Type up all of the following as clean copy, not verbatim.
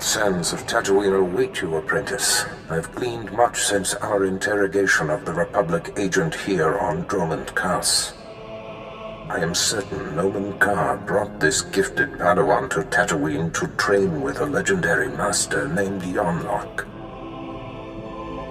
sands of Tatooine await you, apprentice. I've gleaned much since our interrogation of the Republic agent here on Dromund Kaas. I am certain Nomen Karr brought this gifted Padawan to Tatooine to train with a legendary master named Yonlock.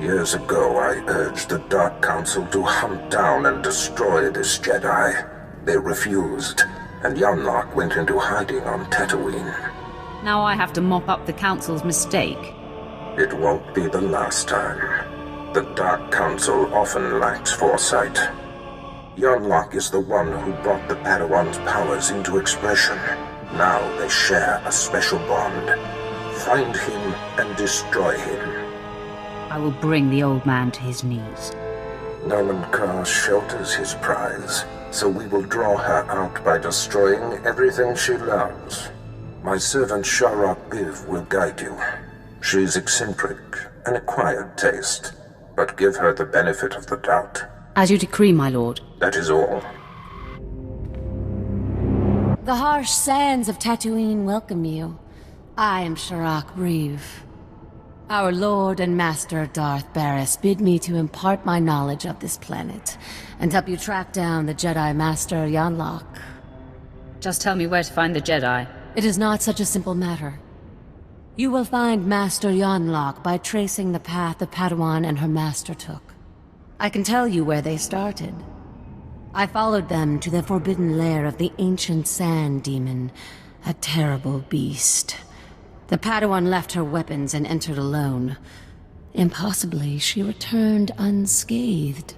Years ago, I urged the Dark Council to hunt down and destroy this Jedi. They refused, and Yonlock went into hiding on Tatooine. Now I have to mop up the Council's mistake. It won't be the last time. The Dark Council often lacks foresight. Yonlock is the one who brought the Padawan's powers into expression. Now they share a special bond. Find him and destroy him. I will bring the old man to his knees. Nomen Karr shelters his prize, so we will draw her out by destroying everything she loves. My servant Sharok Biv will guide you. She's eccentric, an acquired taste, but give her the benefit of the doubt. As you decree, my lord. That is all. The harsh sands of Tatooine welcome you. I am Sharok Reeve. Our Lord and Master Darth Barris bid me to impart my knowledge of this planet, and help you track down the Jedi Master Yonlock. Just tell me where to find the Jedi. It is not such a simple matter. You will find Master Yonlock by tracing the path the Padawan and her master took. I can tell you where they started. I followed them to the forbidden lair of the ancient sand demon, a terrible beast. The Padawan left her weapons and entered alone. Impossibly, she returned unscathed.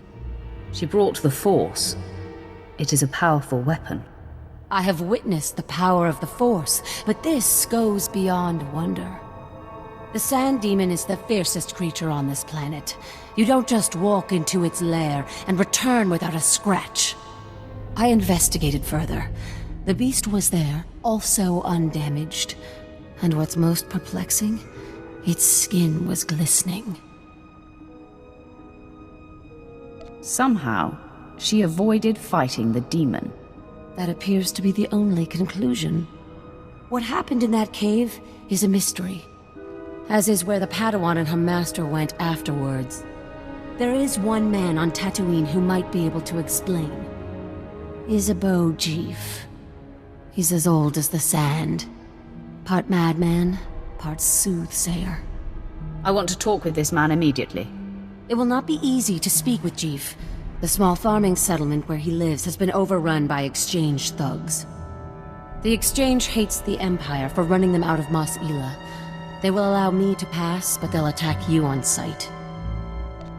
She brought the Force. It is a powerful weapon. I have witnessed the power of the Force, but this goes beyond wonder. The Sand Demon is the fiercest creature on this planet. You don't just walk into its lair and return without a scratch. I investigated further. The beast was there, also undamaged. And what's most perplexing, its skin was glistening. Somehow, she avoided fighting the demon. That appears to be the only conclusion. What happened in that cave is a mystery, as is where the Padawan and her master went afterwards. There is one man on Tatooine who might be able to explain. Isabeau Jeef. He's as old as the sand. Part madman, part soothsayer. I want to talk with this man immediately. It will not be easy to speak with Jeef. The small farming settlement where he lives has been overrun by Exchange thugs. The Exchange hates the Empire for running them out of Mos Ela. They will allow me to pass, but they'll attack you on sight.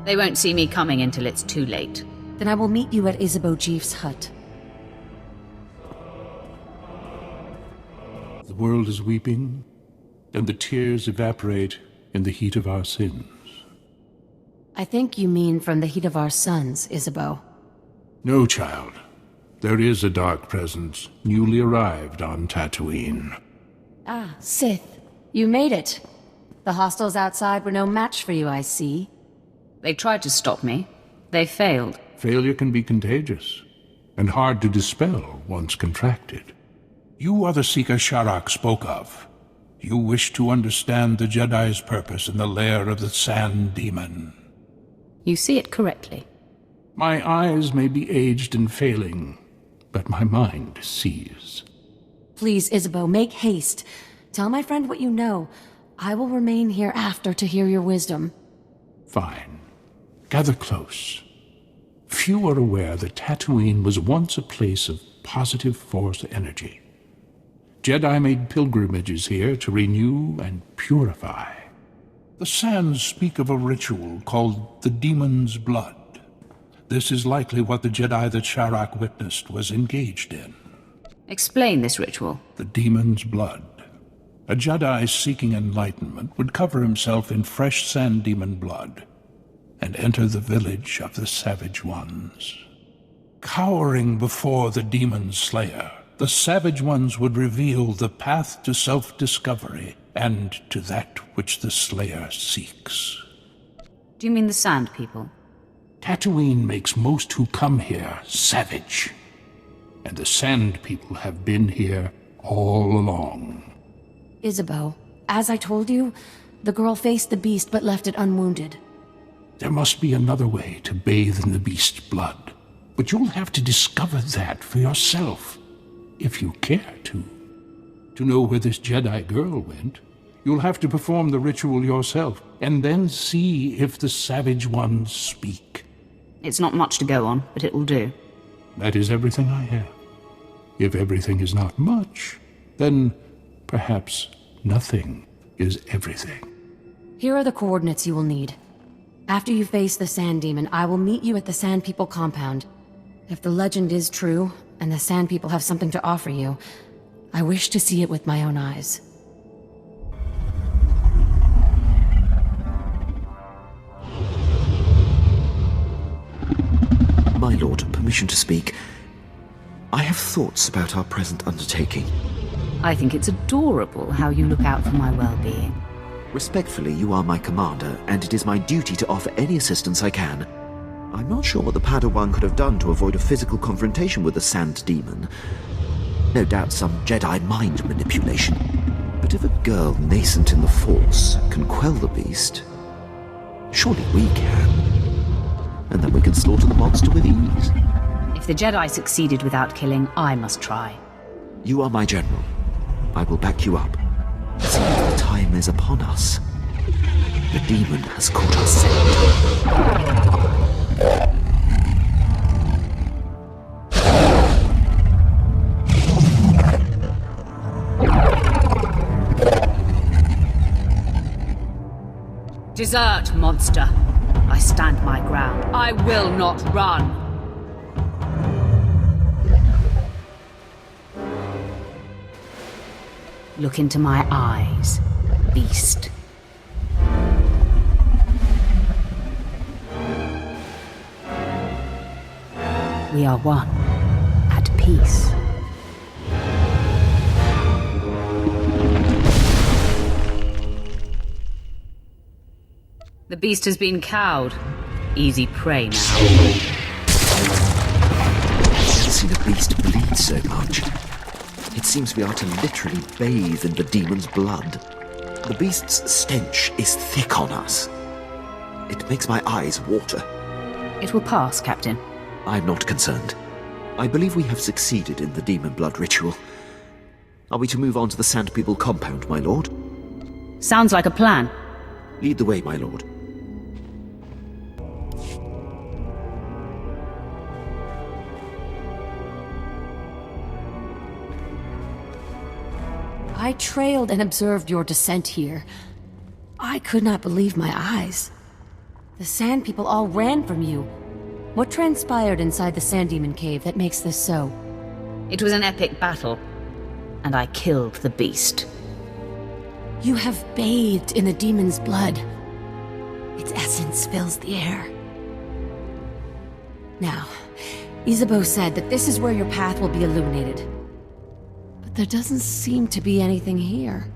They won't see me coming until it's too late. Then I will meet you at Isabeau Jeef's hut. The world is weeping, and the tears evaporate in the heat of our sins. I think you mean from the heat of our suns, Isabeau. No, child. There is a dark presence, newly arrived on Tatooine. Ah, Sith. You made it. The hostiles outside were no match for you, I see. They tried to stop me. They failed. Failure can be contagious, and hard to dispel once contracted. You are the Seeker Sharok spoke of. You wish to understand the Jedi's purpose in the lair of the Sand Demon. You see it correctly. My eyes may be aged and failing, but my mind sees. Please, Isabeau, make haste. Tell my friend what you know. I will remain here after to hear your wisdom. Fine. Gather close. Few are aware that Tatooine was once a place of positive Force energy. Jedi made pilgrimages here to renew and purify. The sands speak of a ritual called the Demon's Blood. This is likely what the Jedi that Sharok witnessed was engaged in. Explain this ritual. The Demon's Blood. A Jedi seeking enlightenment would cover himself in fresh Sand Demon blood and enter the village of the Savage Ones. Cowering before the Demon Slayer, the Savage Ones would reveal the path to self-discovery and to that which the Slayer seeks. Do you mean the Sand People? Tatooine makes most who come here savage, and the Sand People have been here all along. Isabeau, As I told you, the girl faced the beast but left it unwounded. There must be another way to bathe in the beast's blood. But you'll have to discover that for yourself, if you care to. To know where this Jedi girl went, you'll have to perform the ritual yourself, and then see if the Savage Ones speak. It's not much to go on, but it will do. That is everything I have. If everything is not much, then perhaps nothing is everything. Here are the coordinates you will need. After you face the Sand Demon, I will meet you at the Sand People compound. If the legend is true, and the Sand People have something to offer you, I wish to see it with my own eyes. My lord, permission to speak. I have thoughts about our present undertaking. I think it's adorable how you look out for my well-being. Respectfully, you are my commander, and it is my duty to offer any assistance I can. I'm not sure what the Padawan could have done to avoid a physical confrontation with the Sand Demon. No doubt some Jedi mind manipulation. But if a girl nascent in the Force can quell the beast, surely we can. And then we can slaughter the monster with ease. If the Jedi succeeded without killing, I must try. You are my general. I will back you up. It seems the time is upon us. The demon has caught us scent. Desert, monster. I stand my ground. I will not run. Look into my eyes, beast. We are one, at peace. The beast has been cowed. Easy prey now. I've never seen a beast bleed so much. It seems we are to literally bathe in the demon's blood. The beast's stench is thick on us. It makes my eyes water. It will pass, Captain. I'm not concerned. I believe we have succeeded in the demon blood ritual. Are we to move on to the Sand People compound, my lord? Sounds like a plan. Lead the way, my lord. I trailed and observed your descent here. I could not believe my eyes. The Sand People all ran from you. What transpired inside the Sand Demon cave that makes this so? It was an epic battle, and I killed the beast. You have bathed in the demon's blood. Its essence fills the air. Now, Isabeau said that this is where your path will be illuminated. But there doesn't seem to be anything here.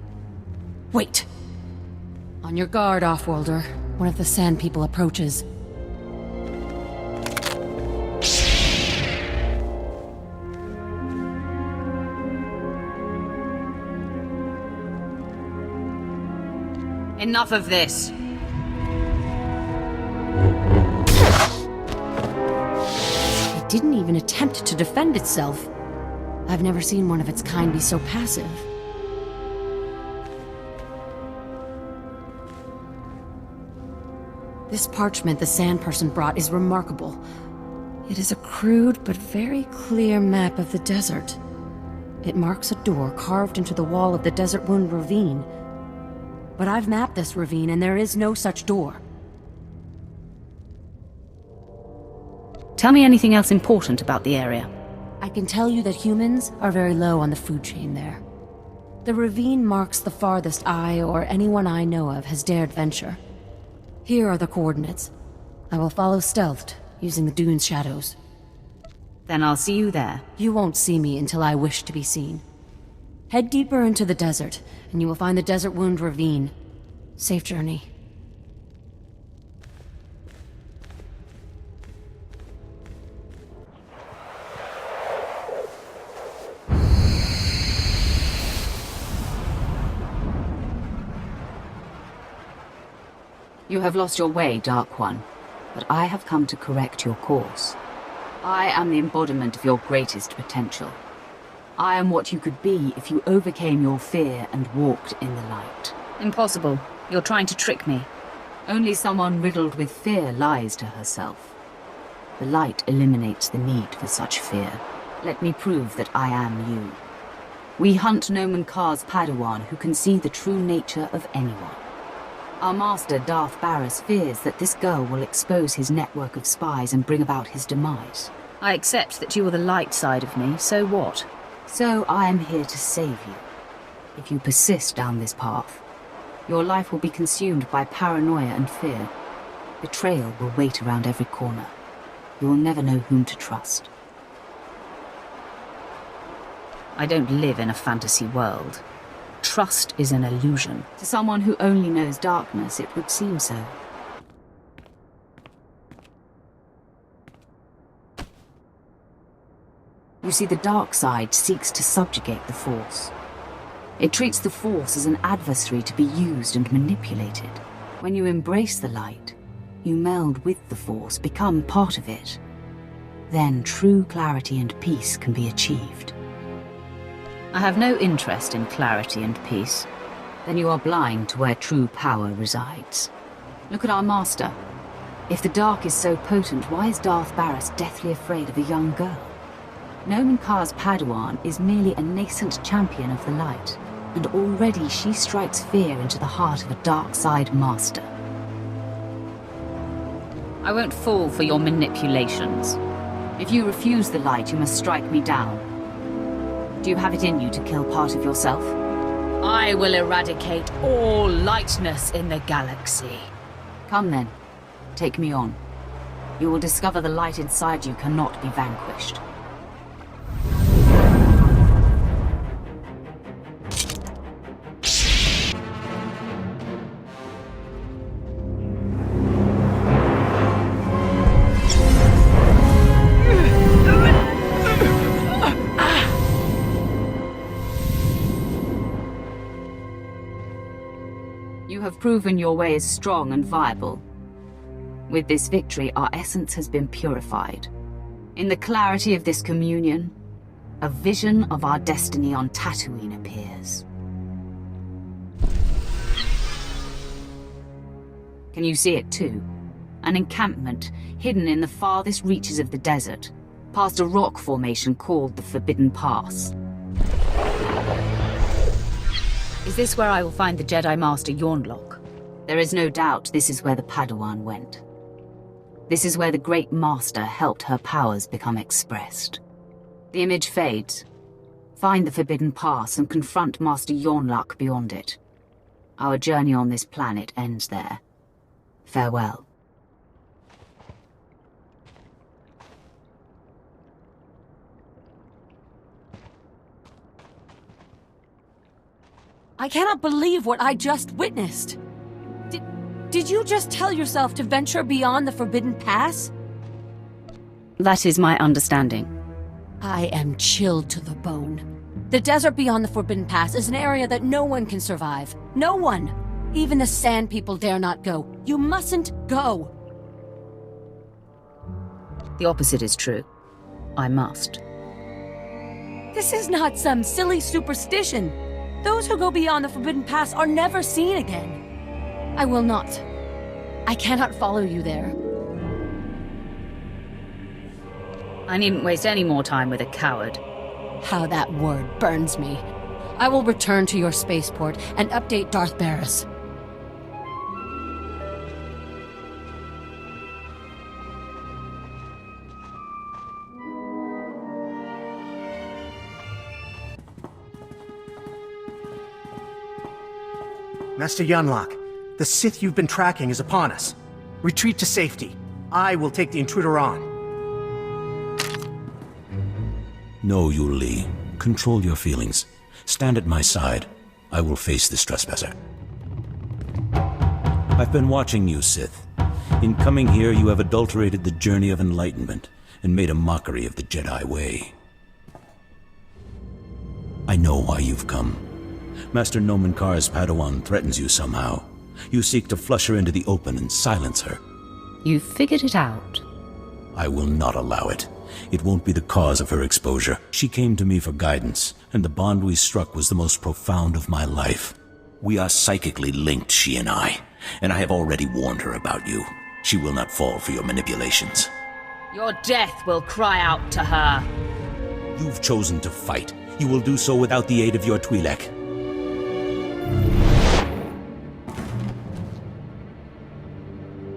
Wait! On your guard, Offworlder. One of the Sand People approaches. Enough of this. It didn't even attempt to defend itself. I've never seen one of its kind be so passive. This parchment the Sand Person brought is remarkable. It is a crude but very clear map of the desert. It marks a door carved into the wall of the Desert Wound Ravine. But I've mapped this ravine and there is no such door. Tell me anything else important about the area. I can tell you that humans are very low on the food chain there. The ravine marks the farthest I or anyone I know of has dared venture. Here are the coordinates. I will follow stealthed, using the dune's shadows. Then I'll see you there. You won't see me until I wish to be seen. Head deeper into the desert, and you will find the Desert Wound Ravine. Safe journey. You have lost your way, Dark One, but I have come to correct your course. I am the embodiment of your greatest potential. I am what you could be if you overcame your fear and walked in the light. Impossible. You're trying to trick me. Only someone riddled with fear lies to herself. The light eliminates the need for such fear. Let me prove that I am you. We hunt Nomen Karr's Padawan who can see the true nature of anyone. Our master Darth Barris fears that this girl will expose his network of spies and bring about his demise. I accept that you are the light side of me, so what? So I am here to save you. If you persist down this path, your life will be consumed by paranoia and fear. Betrayal will wait around every corner. You will never know whom to trust. I don't live in a fantasy world. Trust is an illusion. To someone who only knows darkness, it would seem so. You see, the dark side seeks to subjugate the Force. It treats the Force as an adversary to be used and manipulated. When you embrace the light, you meld with the Force, become part of it. Then true clarity and peace can be achieved. I have no interest in clarity and peace. Then you are blind to where true power resides. Look at our master. If the dark is so potent, why is Darth Barris deathly afraid of a young girl? Nomen Karr's Padawan is merely a nascent champion of the light, and already she strikes fear into the heart of a dark side master. I won't fall for your manipulations. If you refuse the light, you must strike me down. Do you have it in you to kill part of yourself? I will eradicate all lightness in the galaxy. Come then, take me on. You will discover the light inside you cannot be vanquished. You have proven your way is strong and viable. With this victory, our essence has been purified. In the clarity of this communion, a vision of our destiny on Tatooine appears. Can you see it too? An encampment hidden in the farthest reaches of the desert, past a rock formation called the Forbidden Pass. Is this where I will find the Jedi Master Yonlok? There is no doubt this is where the Padawan went. This is where the Great Master helped her powers become expressed. The image fades. Find the Forbidden Pass and confront Master Yonlok beyond it. Our journey on this planet ends there. Farewell. I cannot believe what I just witnessed. Did you just tell yourself to venture beyond the Forbidden Pass? That is my understanding. I am chilled to the bone. The desert beyond the Forbidden Pass is an area that no one can survive. No one! Even the Sand People dare not go. You mustn't go! The opposite is true. I must. This is not some silly superstition. Those who go beyond the Forbidden Pass are never seen again. I will not. I cannot follow you there. I needn't waste any more time with a coward. How that word burns me. I will return to your spaceport and update Darth Barris. Master Yonlok, the Sith you've been tracking is upon us. Retreat to safety. I will take the intruder on. No, Yu Li. Control your feelings. Stand at my side. I will face this trespasser. I've been watching you, Sith. In coming here, you have adulterated the journey of enlightenment and made a mockery of the Jedi way. I know why you've come. Master Nomen Karr's Padawan threatens you somehow. You seek to flush her into the open and silence her. You've figured it out. I will not allow it. It won't be the cause of her exposure. She came to me for guidance, and the bond we struck was the most profound of my life. We are psychically linked, she and I have already warned her about you. She will not fall for your manipulations. Your death will cry out to her. You've chosen to fight. You will do so without the aid of your Twi'lek.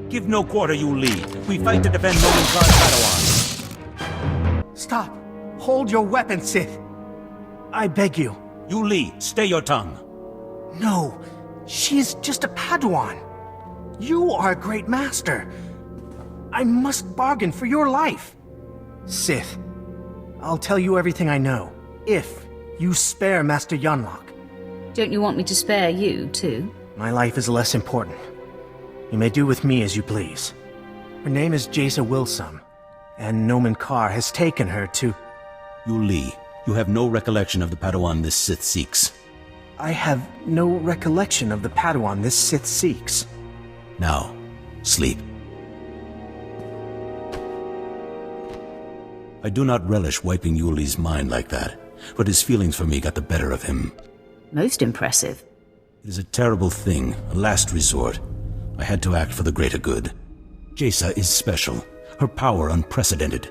Give no quarter, you Li. We fight to defend Nolan Kar's Padawan. Stop! Hold your weapon, Sith! I beg you. You Li, stay your tongue. No, she is just a Padawan. You are a great master. I must bargain for your life. Sith, I'll tell you everything I know, if you spare Master Yonlock. Don't you want me to spare you, too? My life is less important. You may do with me as you please. Her name is Jasa Wilsum, and Noman Kar has taken her to... You Li, you have no recollection of the Padawan this Sith seeks. I have no recollection of the Padawan this Sith seeks. Now, sleep. I do not relish wiping Yuli's mind like that, but his feelings for me got the better of him. Most impressive. It is a terrible thing, a last resort. I had to act for the greater good. Jasa is special, her power unprecedented.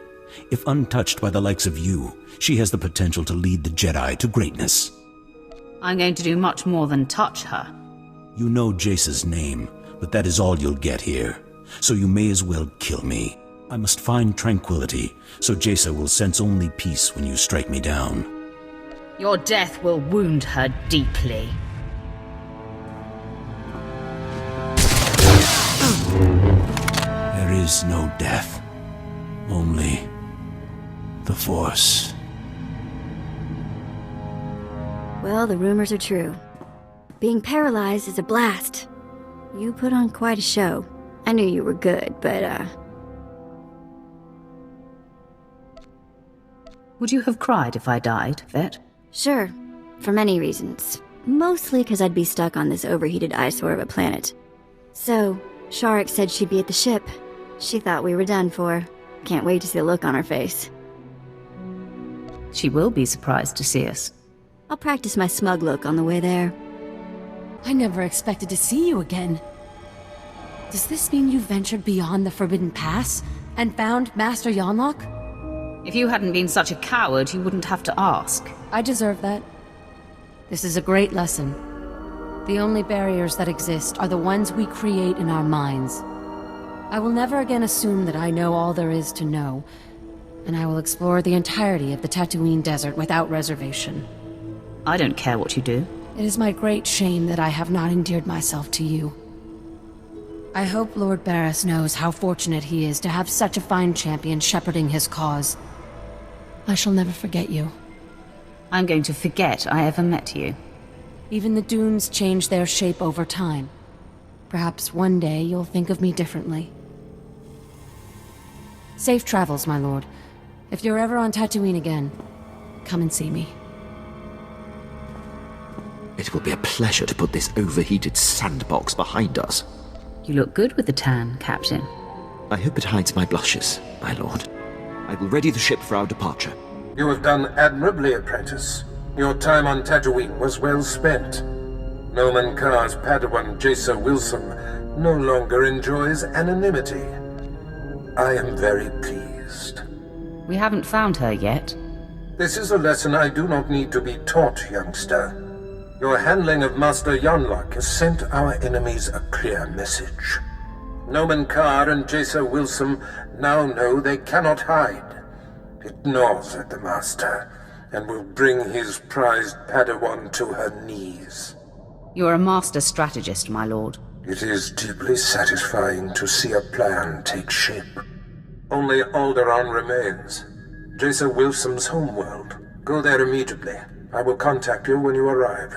If untouched by the likes of you, she has the potential to lead the Jedi to greatness. I'm going to do much more than touch her. You know Jasa's name, but that is all you'll get here. So you may as well kill me. I must find tranquility, so Jasa will sense only peace when you strike me down. Your death will wound her deeply. There is no death. Only the Force. Well, the rumors are true. Being paralyzed is a blast. You put on quite a show. I knew you were good, but, Would you have cried if I died, Vet? Sure. For many reasons. Mostly because I'd be stuck on this overheated eyesore of a planet. So, Sharik said she'd be at the ship. She thought we were done for. Can't wait to see the look on her face. She will be surprised to see us. I'll practice my smug look on the way there. I never expected to see you again. Does this mean you ventured beyond the Forbidden Pass and found Master Yonlock? If you hadn't been such a coward, you wouldn't have to ask. I deserve that. This is a great lesson. The only barriers that exist are the ones we create in our minds. I will never again assume that I know all there is to know, and I will explore the entirety of the Tatooine desert without reservation. I don't care what you do. It is my great shame that I have not endeared myself to you. I hope Lord Barris knows how fortunate he is to have such a fine champion shepherding his cause. I shall never forget you. I'm going to forget I ever met you. Even the dunes change their shape over time. Perhaps one day you'll think of me differently. Safe travels, my lord. If you're ever on Tatooine again, come and see me. It will be a pleasure to put this overheated sandbox behind us. You look good with the tan, Captain. I hope it hides my blushes, my lord. I will ready the ship for our departure. You have done admirably, apprentice. Your time on Tatooine was well spent. Noman Kar's Padawan Jasa Wilsum no longer enjoys anonymity. I am very pleased. We haven't found her yet. This is a lesson I do not need to be taught, youngster. Your handling of Master Yonlock has sent our enemies a clear message. Noman Kar and Jasa Wilsum now know they cannot hide. It gnaws at the Master, and will bring his prized Padawan to her knees. You're a master strategist, my lord. It is deeply satisfying to see a plan take shape. Only Alderaan remains. Jasa Wilsum's homeworld. Go there immediately. I will contact you when you arrive.